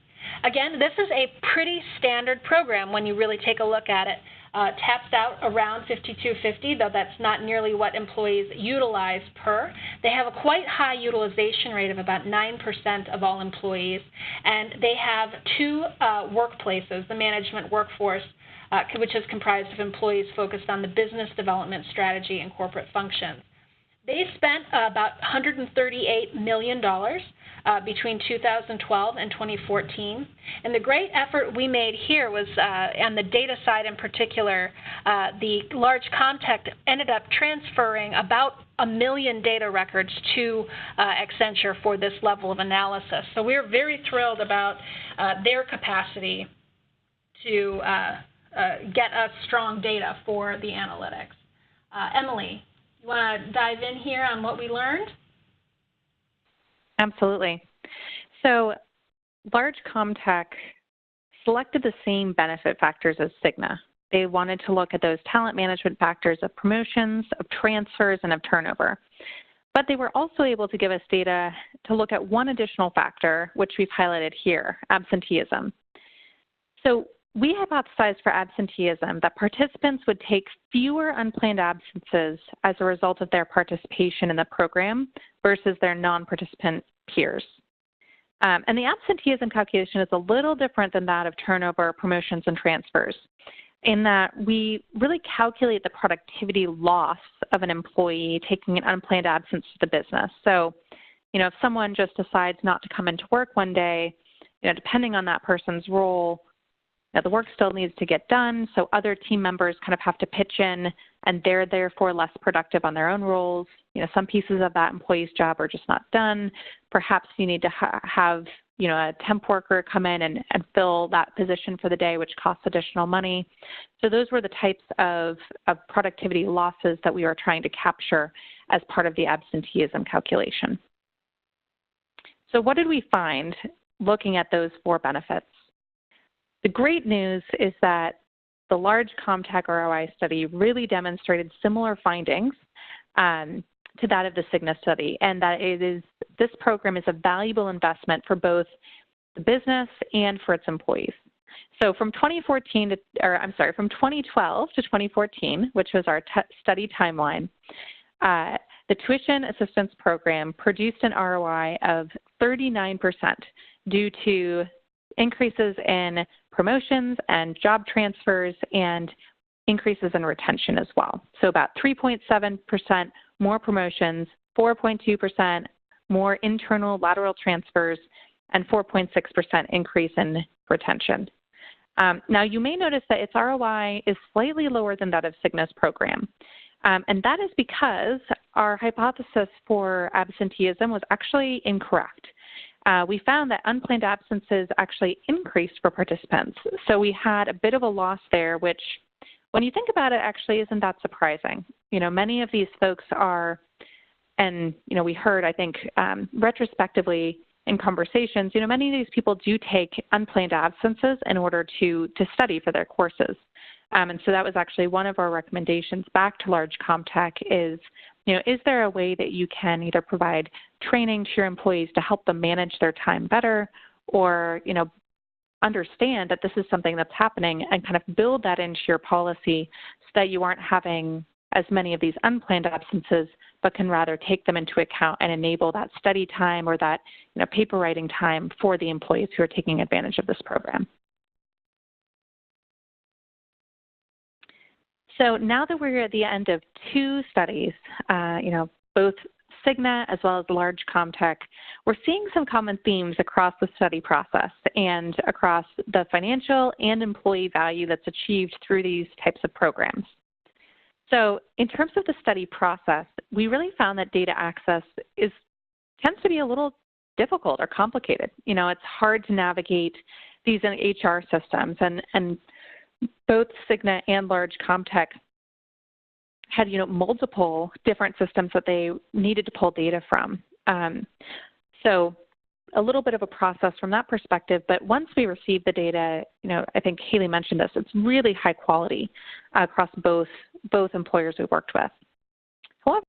[SPEAKER 1] Again, this is a pretty standard program when you really take a look at it. Taps out around $5,250, though that's not nearly what employees utilize per. They have a quite high utilization rate of about 9% of all employees, and they have two workplaces, the management workforce, which is comprised of employees focused on the business development strategy and corporate functions. They spent about $138 million between 2012 and 2014. And the great effort we made here was, on the data side in particular, the large contact ended up transferring about 1 million data records to Accenture for this level of analysis. So we're very thrilled about their capacity to get us strong data for the analytics. Emily, you want to dive in here on what we learned?
[SPEAKER 2] Absolutely. So large Comtech selected the same benefit factors as Cigna. They wanted to look at those talent management factors of promotions, of transfers, and of turnover. But they were also able to give us data to look at one additional factor, which we've highlighted here, absenteeism. So we hypothesized for absenteeism that participants would take fewer unplanned absences as a result of their participation in the program versus their non-participant peers. And the absenteeism calculation is a little different than that of turnover, promotions, and transfers, in that we really calculate the productivity loss of an employee taking an unplanned absence to the business. So, if someone just decides not to come into work one day, depending on that person's role, the work still needs to get done, so other team members kind of have to pitch in, and they're therefore less productive on their own roles. Some pieces of that employee's job are just not done. Perhaps you need to have, a temp worker come in and fill that position for the day, which costs additional money. So those were the types of productivity losses that we were trying to capture as part of the absenteeism calculation. So what did we find looking at those four benefits? The great news is that the large Comtech ROI study really demonstrated similar findings to that of the Cigna study, and that it is this program is a valuable investment for both the business and for its employees. So from 2012 to 2014, which was our study timeline, the Tuition Assistance Program produced an ROI of 39% due to increases in promotions and job transfers and increases in retention as well. So about 3.7% more promotions, 4.2% more internal lateral transfers, and 4.6% increase in retention. Now, you may notice that its ROI is slightly lower than that of Cigna's program. And that is because our hypothesis for absenteeism was actually incorrect. We found that unplanned absences actually increased for participants. So we had a bit of a loss there, which, when you think about it, actually isn't that surprising. Many of these folks are, and, we heard, I think, retrospectively in conversations, many of these people do take unplanned absences in order to study for their courses. And so that was actually one of our recommendations back to large CommTech is, is there a way that you can either provide training to your employees to help them manage their time better, or, understand that this is something that's happening and kind of build that into your policy so that you aren't having as many of these unplanned absences, but can rather take them into account and enable that study time or that paper writing time for the employees who are taking advantage of this program. So now that we're at the end of two studies, both Cigna as well as large CommTech, we're seeing some common themes across the study process and across the financial and employee value that's achieved through these types of programs. So in terms of the study process, we really found that data access tends to be a little difficult or complicated. It's hard to navigate these in HR systems, and both Cigna and large CommTech had, multiple different systems that they needed to pull data from. So a little bit of a process from that perspective, but once we received the data, I think Haley mentioned this, it's really high quality across both employers we worked with. However,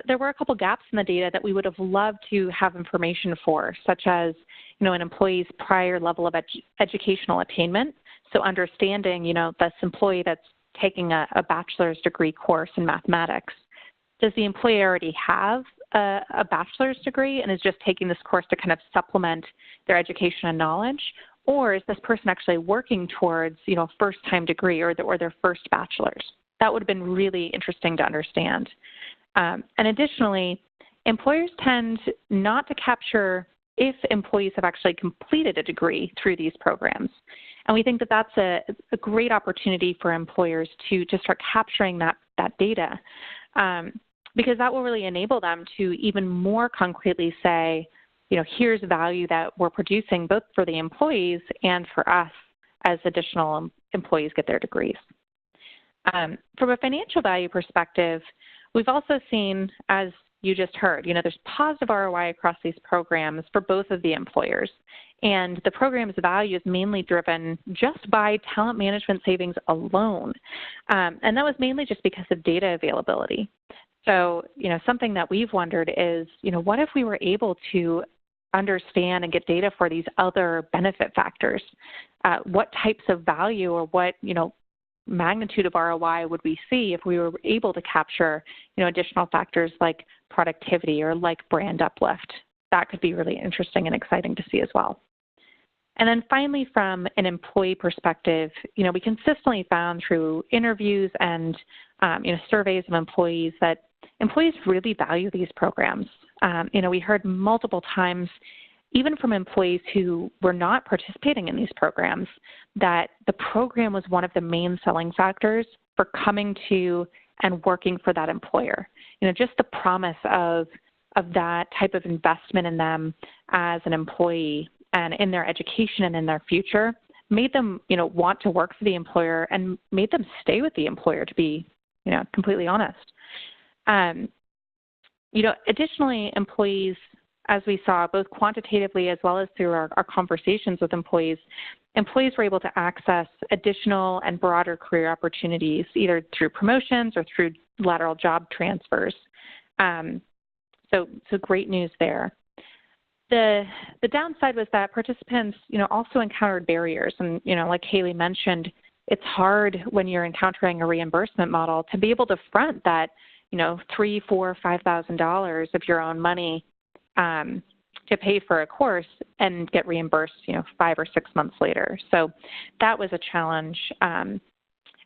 [SPEAKER 2] there were a couple gaps in the data that we would have loved to have information for, such as, an employee's prior level of educational attainment. So understanding, this employee that's taking a bachelor's degree course in mathematics, does the employee already have a bachelor's degree and is just taking this course to kind of supplement their education and knowledge? Or is this person actually working towards, first-time degree or their first bachelor's? That would have been really interesting to understand. And additionally, employers tend not to capture if employees have actually completed a degree through these programs. And we think that that's a great opportunity for employers to start capturing that data, because that will really enable them to even more concretely say, here's value that we're producing both for the employees and for us as additional employees get their degrees. From a financial value perspective, we've also seen, as you just heard, there's positive ROI across these programs for both of the employers. And the program's value is mainly driven just by talent management savings alone. And that was mainly just because of data availability. So, something that we've wondered is, what if we were able to understand and get data for these other benefit factors? What types of value or what, magnitude of ROI would we see if we were able to capture, additional factors like productivity or like brand uplift? That could be really interesting and exciting to see as well. And then finally, from an employee perspective, we consistently found through interviews and, surveys of employees that employees really value these programs. We heard multiple times, even from employees who were not participating in these programs, that the program was one of the main selling factors for coming to and working for that employer. Just the promise of that type of investment in them as an employee and in their education and in their future made them, want to work for the employer and made them stay with the employer, to be, completely honest. Additionally, employees, as we saw, both quantitatively as well as through our conversations with employees were able to access additional and broader career opportunities, either through promotions or through lateral job transfers. So great news there. The downside was that participants, also encountered barriers. And, like Haley mentioned, it's hard when you're encountering a reimbursement model to be able to front that, $3,000, $4,000, $5,000 of your own money to pay for a course and get reimbursed, 5 or 6 months later. So that was a challenge. And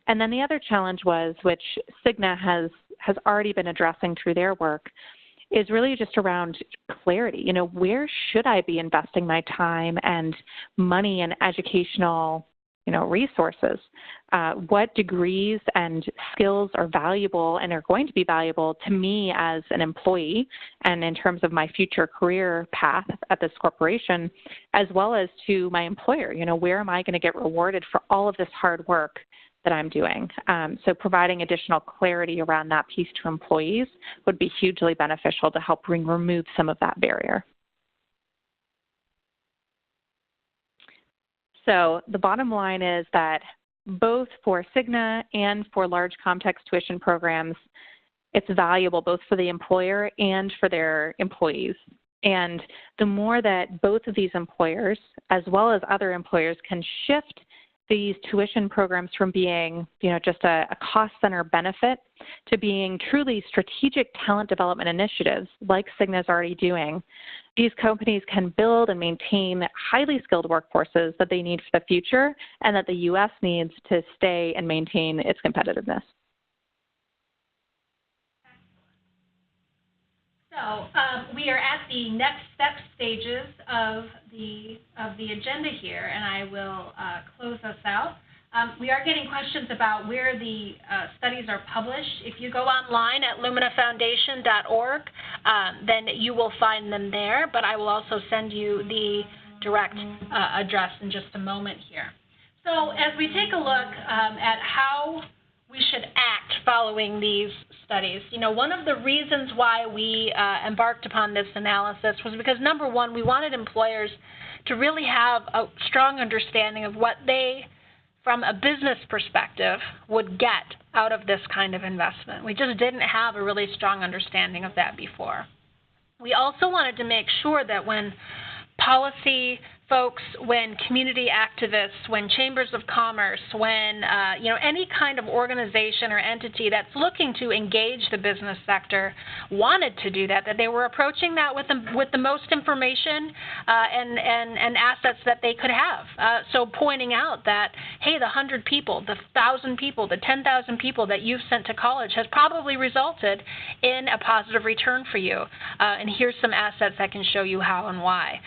[SPEAKER 2] then the other challenge was, which Cigna has already been addressing through their work, is really just around clarity. Where should I be investing my time and money and educational, resources? What degrees and skills are valuable and are going to be valuable to me as an employee and in terms of my future career path at this corporation, as well as to my employer? Where am I going to get rewarded for all of this hard work that I'm doing? So providing additional clarity around that piece to employees would be hugely beneficial to help remove some of that barrier. So the bottom line is that both for Cigna and for large complex tuition programs, it's valuable both for the employer and for their employees. And the more that both of these employers, as well as other employers, can shift these tuition programs from being, just a cost center benefit to being truly strategic talent development initiatives like Cigna is already doing, these companies can build and maintain highly skilled workforces that they need for the future and that the U.S. needs to stay and maintain its competitiveness.
[SPEAKER 1] So we are at the next step stages of the agenda here, and I will close us out. We are getting questions about where the studies are published. If you go online at luminafoundation.org, then you will find them there, but I will also send you the direct address in just a moment here. So as we take a look at how we should act following these studies, one of the reasons why we embarked upon this analysis was because, number one, we wanted employers to really have a strong understanding of what they, from a business perspective, would get out of this kind of investment. We just didn't have a really strong understanding of that before. We also wanted to make sure that when policy folks, when community activists, when chambers of commerce, when any kind of organization or entity that's looking to engage the business sector wanted to do that they were approaching that with the most information and assets that they could have. So pointing out that, hey, the 100 people, the 1,000 people, the 10,000 people that you've sent to college has probably resulted in a positive return for you. And here's some assets that can show you how and why.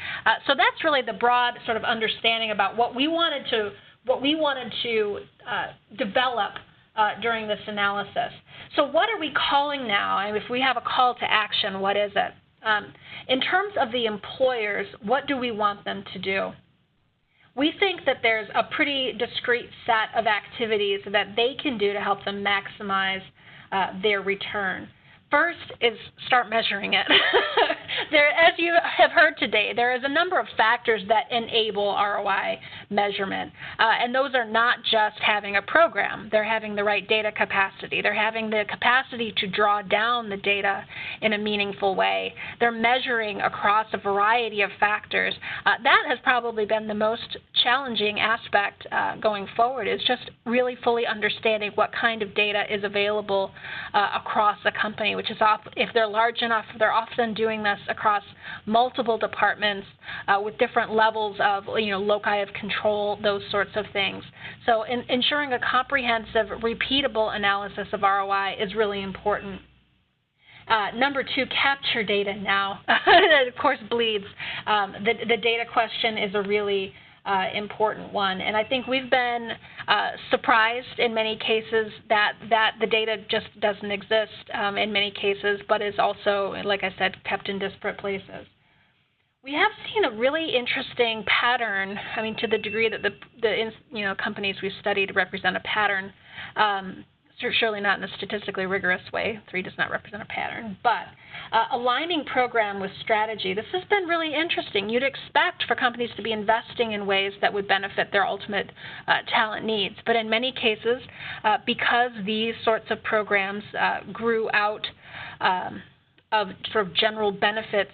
[SPEAKER 1] So that's really the broad sort of understanding about what we wanted to develop during this analysis. So what are we calling now? And if we have a call to action, what is it? In terms of the employers, what do we want them to do? We think that there's a pretty discrete set of activities that they can do to help them maximize their return. First is start measuring it. As you have heard today, there is a number of factors that enable ROI measurement. And those are not just having a program. They're having the right data capacity. They're having the capacity to draw down the data in a meaningful way. They're measuring across a variety of factors. That has probably been the most challenging aspect going forward, is just really fully understanding what kind of data is available across a company, which is, if they're large enough, they're often doing this across multiple departments with different levels of, loci of control, those sorts of things. So ensuring a comprehensive, repeatable analysis of ROI is really important. Number two, capture data now. That, of course, bleeds. The data question is a really important one. And I think we've been surprised in many cases that the data just doesn't exist in many cases, but is also, like I said, kept in disparate places. We have seen a really interesting pattern, to the degree that the companies we've studied represent a pattern, surely not in a statistically rigorous way. 3 does not represent a pattern, but aligning program with strategy. This has been really interesting. You'd expect for companies to be investing in ways that would benefit their ultimate talent needs, but in many cases, because these sorts of programs grew out of sort of general benefits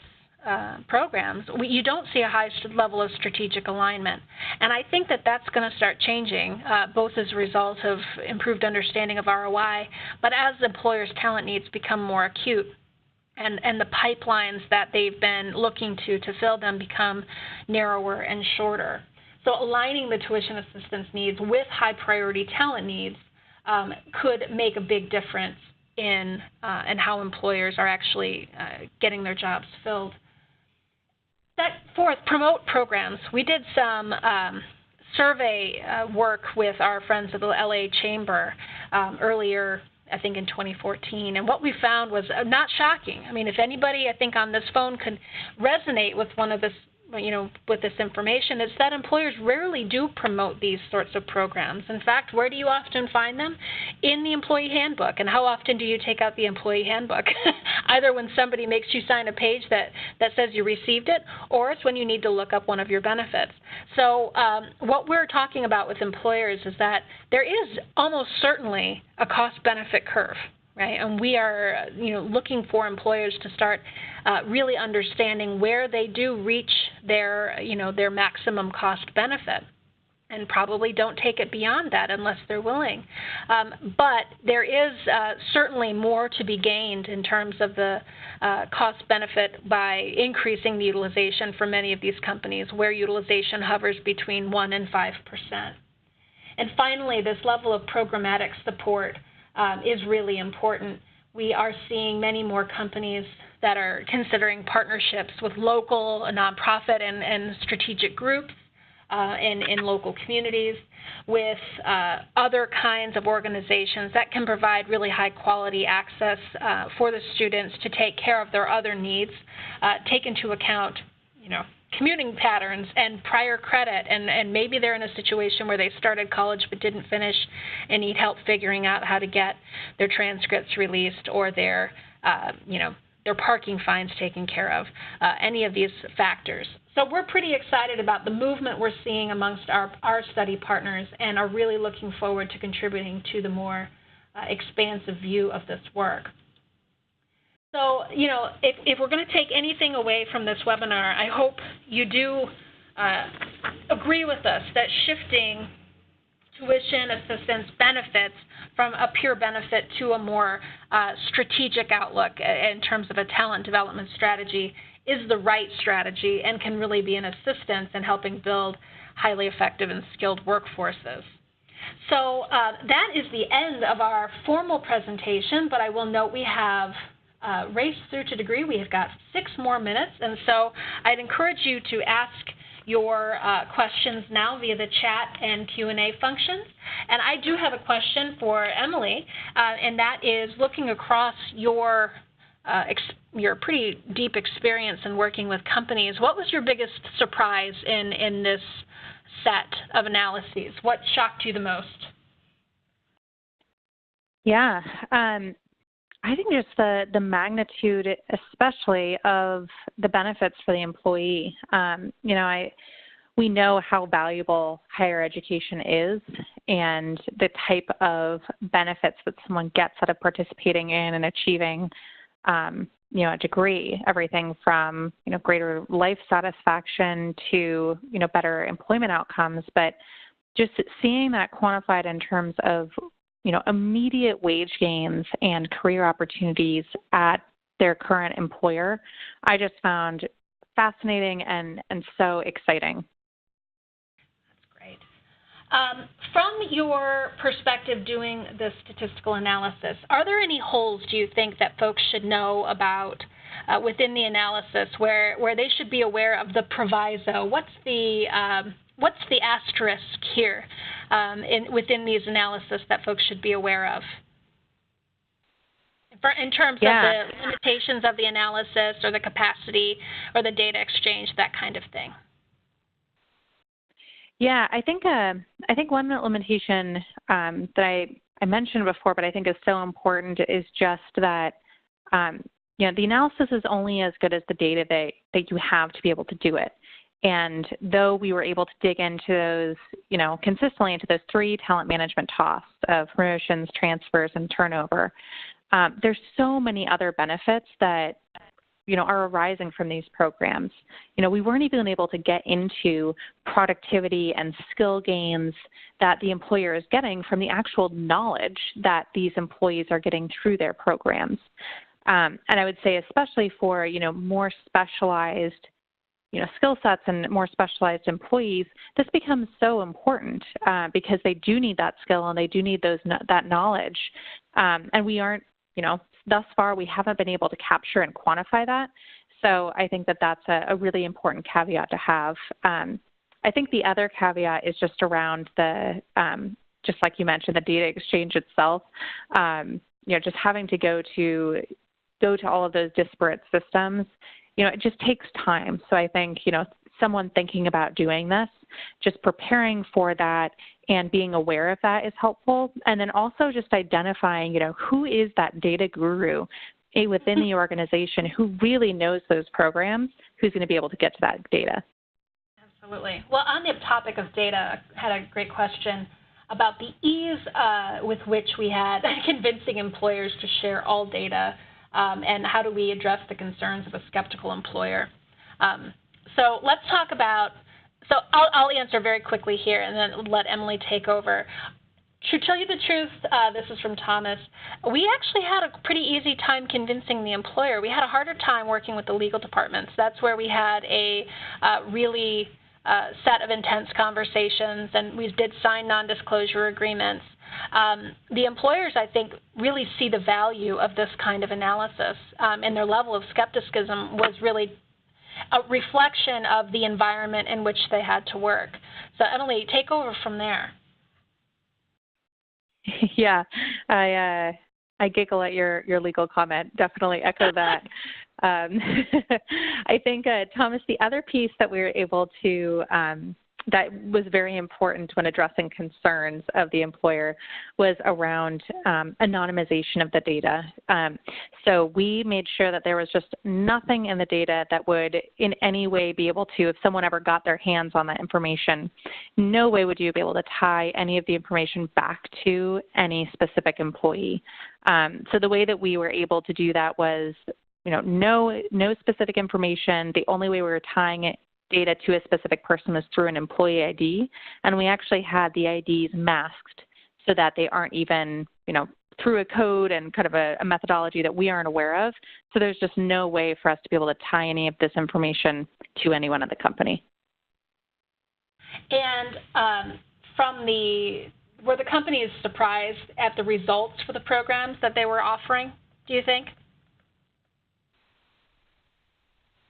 [SPEAKER 1] programs, you don't see a high level of strategic alignment. And I think that that's going to start changing, both as a result of improved understanding of ROI, but as employers' talent needs become more acute and the pipelines that they've been looking to fill them become narrower and shorter. So aligning the tuition assistance needs with high priority talent needs could make a big difference in how employers are actually getting their jobs filled. Fourth, promote programs. We did some survey work with our friends at the LA Chamber earlier, I think in 2014, and what we found was not shocking. I mean, if anybody, I think, on this phone could resonate with one of this, with this information, is that employers rarely do promote these sorts of programs. In fact, where do you often find them? In the employee handbook. And how often do you take out the employee handbook? Either when somebody makes you sign a page that says you received it, or it's when you need to look up one of your benefits. So what we're talking about with employers is that there is almost certainly a cost-benefit curve. Right, and we are, looking for employers to start really understanding where they do reach their maximum cost benefit, and probably don't take it beyond that unless they're willing. But there is certainly more to be gained in terms of the cost benefit by increasing the utilization for many of these companies, where utilization hovers between 1% and 5%. And finally, this level of programmatic support is really important. We are seeing many more companies that are considering partnerships with local nonprofit and strategic groups in local communities, with other kinds of organizations that can provide really high quality access for the students to take care of their other needs, take into account, commuting patterns and prior credit, and maybe they're in a situation where they started college but didn't finish and need help figuring out how to get their transcripts released or their parking fines taken care of, any of these factors. So we're pretty excited about the movement we're seeing amongst our study partners, and are really looking forward to contributing to the more expansive view of this work. So, if we're going to take anything away from this webinar, I hope you do agree with us that shifting tuition assistance benefits from a pure benefit to a more strategic outlook in terms of a talent development strategy is the right strategy and can really be an assistance in helping build highly effective and skilled workforces. So that is the end of our formal presentation, but I will note we have raced through to degree. We have got 6 more minutes, and so I'd encourage you to ask your questions now via the chat and Q&A functions. And I do have a question for Emily, and that is, looking across your pretty deep experience in working with companies, what was your biggest surprise in this set of analyses? What shocked you the most?
[SPEAKER 2] Yeah. I think just the magnitude, especially of the benefits for the employee. We know how valuable higher education is, and the type of benefits that someone gets out of participating in and achieving, a degree. Everything from greater life satisfaction to better employment outcomes. But just seeing that quantified in terms of immediate wage gains and career opportunities at their current employer, I just found fascinating and so exciting.
[SPEAKER 1] That's great. From your perspective doing the statistical analysis, are there any holes, do you think, that folks should know about within the analysis where they should be aware of the proviso? What's the asterisk here within these analysis that folks should be aware of? In terms of the limitations of the analysis or the capacity or the data exchange, that kind of thing.
[SPEAKER 2] Yeah, I think one limitation that I mentioned before, but I think is so important, is just that the analysis is only as good as the data that you have to be able to do it. And though we were able to dig into those, consistently into those 3 talent management costs of promotions, transfers, and turnover, there's so many other benefits that are arising from these programs. We weren't even able to get into productivity and skill gains that the employer is getting from the actual knowledge that these employees are getting through their programs. And I would say especially for, more specialized, skill sets and more specialized employees, this becomes so important because they do need that skill and they do need that knowledge. And we aren't, thus far, we haven't been able to capture and quantify that. So I think that that's a really important caveat to have. I think the other caveat is just around the, just like you mentioned, the data exchange itself. Just having to go to all of those disparate systems, it just takes time. So I think, someone thinking about doing this, just preparing for that and being aware of that is helpful. And then also just identifying, who is that data guru within the organization who really knows those programs, who's going to be able to get to that data.
[SPEAKER 1] Absolutely. Well, on the topic of data, I had a great question about the ease with which we had convincing employers to share all data, and how do we address the concerns of a skeptical employer. So let's talk about, I'll answer very quickly here and then let Emily take over. To tell you the truth, this is from Thomas, we actually had a pretty easy time convincing the employer. We had a harder time working with the legal departments. That's where we had a really set of intense conversations, and we did sign non-disclosure agreements. The employers, I think, really see the value of this kind of analysis, and their level of skepticism was really a reflection of the environment in which they had to work. So, Emily, take over from there.
[SPEAKER 2] Yeah, I giggle at your legal comment. Definitely echo that. I think, Thomas, the other piece that we were able to that was very important when addressing concerns of the employer was around anonymization of the data. So we made sure that there was just nothing in the data that would in any way be able to, if someone ever got their hands on that information, no way would you be able to tie any of the information back to any specific employee. So the way that we were able to do that was, no specific information. The only way we were tying data to a specific person was through an employee ID, and we actually had the IDs masked so that they aren't even, through a code and kind of a methodology that we aren't aware of. So there's just no way for us to be able to tie any of this information to anyone at the company.
[SPEAKER 1] And were the companies surprised at the results for the programs that they were offering, do you think?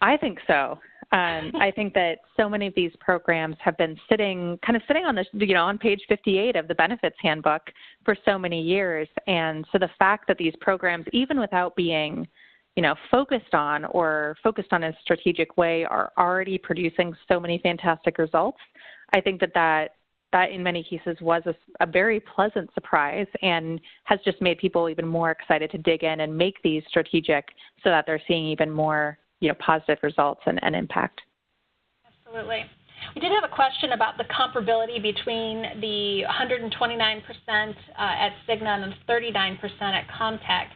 [SPEAKER 2] I think so. I think that so many of these programs have been sitting on this, on page 58 of the benefits handbook for so many years. And so the fact that these programs, even without being, focused on in a strategic way, are already producing so many fantastic results, I think that in many cases was a very pleasant surprise and has just made people even more excited to dig in and make these strategic so that they're seeing even more positive results and impact.
[SPEAKER 1] Absolutely. We did have a question about the comparability between the 129% at Cigna and the 39% at Comtech.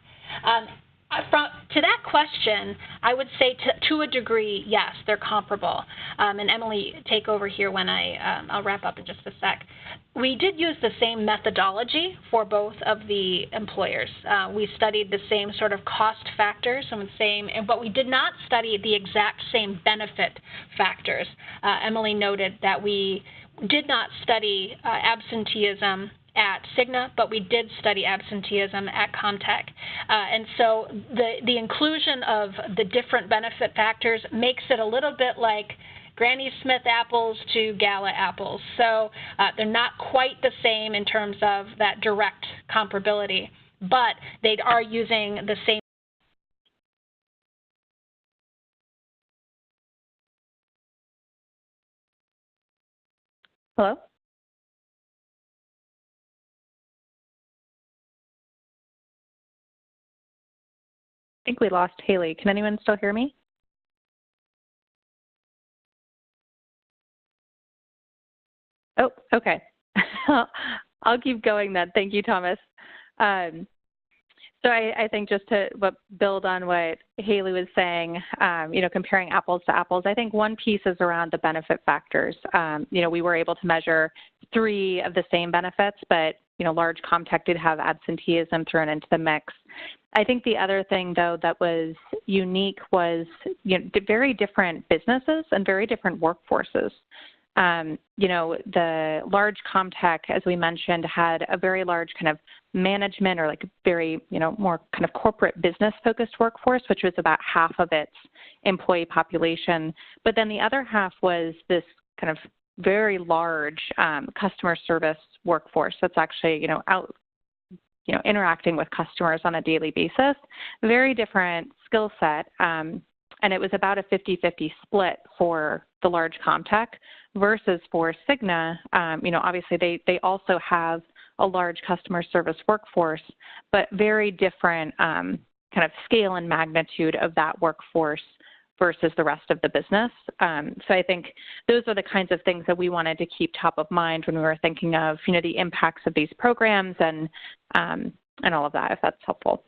[SPEAKER 1] To that question, I would say to a degree, yes, they're comparable. And Emily, take over here when I'll wrap up in just a sec. We did use the same methodology for both of the employers. We studied the same sort of cost factors but we did not study the exact same benefit factors. Emily noted that we did not study absenteeism at Cigna, but we did study absenteeism at Comtech. And so the inclusion of the different benefit factors makes it a little bit like Granny Smith apples to Gala apples. So they're not quite the same in terms of that direct comparability, but they are using the same.
[SPEAKER 2] Hello? I think we lost Haley. Can anyone still hear me? Oh, okay. I'll keep going then. Thank you, Thomas. So I think just to build on what Haley was saying, comparing apples to apples, I think one piece is around the benefit factors. We were able to measure 3 of the same benefits, but, large Comtech did have absenteeism thrown into the mix. I think the other thing, though, that was unique was, very different businesses and very different workforces. The large Comtech, as we mentioned, had a very large kind of management or like very, more kind of corporate business focused workforce, which was about half of its employee population. But then the other half was this kind of very large customer service workforce that's actually, out, interacting with customers on a daily basis. Very different skill set. And it was about a 50-50 split for the large Comtech versus for Cigna. Obviously they also have a large customer service workforce, but very different kind of scale and magnitude of that workforce versus the rest of the business. So I think those are the kinds of things that we wanted to keep top of mind when we were thinking of, the impacts of these programs and all of that, if that's helpful.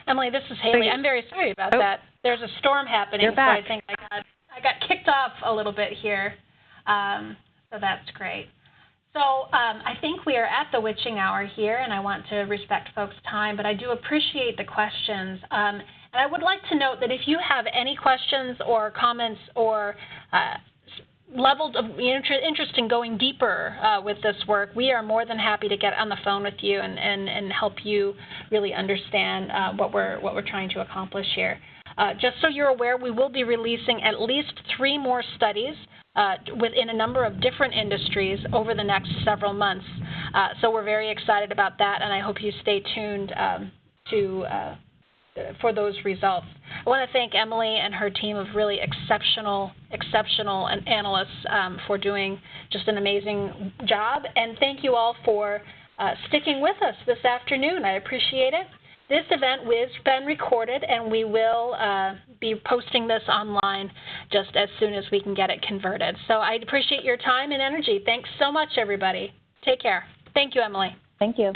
[SPEAKER 1] Emily, this is Haley. I'm very sorry about that. There's a storm happening, so I think I got kicked off a little bit here. So that's great. So I think we are at the witching hour here, and I want to respect folks' time, but I do appreciate the questions. And I would like to note that if you have any questions or comments or levels of interest in going deeper with this work, we are more than happy to get on the phone with you and help you really understand what we're trying to accomplish here. Just so you're aware, we will be releasing at least 3 more studies within a number of different industries over the next several months. So we're very excited about that, and I hope you stay tuned for those results. I want to thank Emily and her team of really exceptional analysts for doing just an amazing job. And thank you all for sticking with us this afternoon. I appreciate it. This event has been recorded, and we will be posting this online just as soon as we can get it converted. So I appreciate your time and energy. Thanks so much, everybody. Take care. Thank you, Emily.
[SPEAKER 2] Thank you.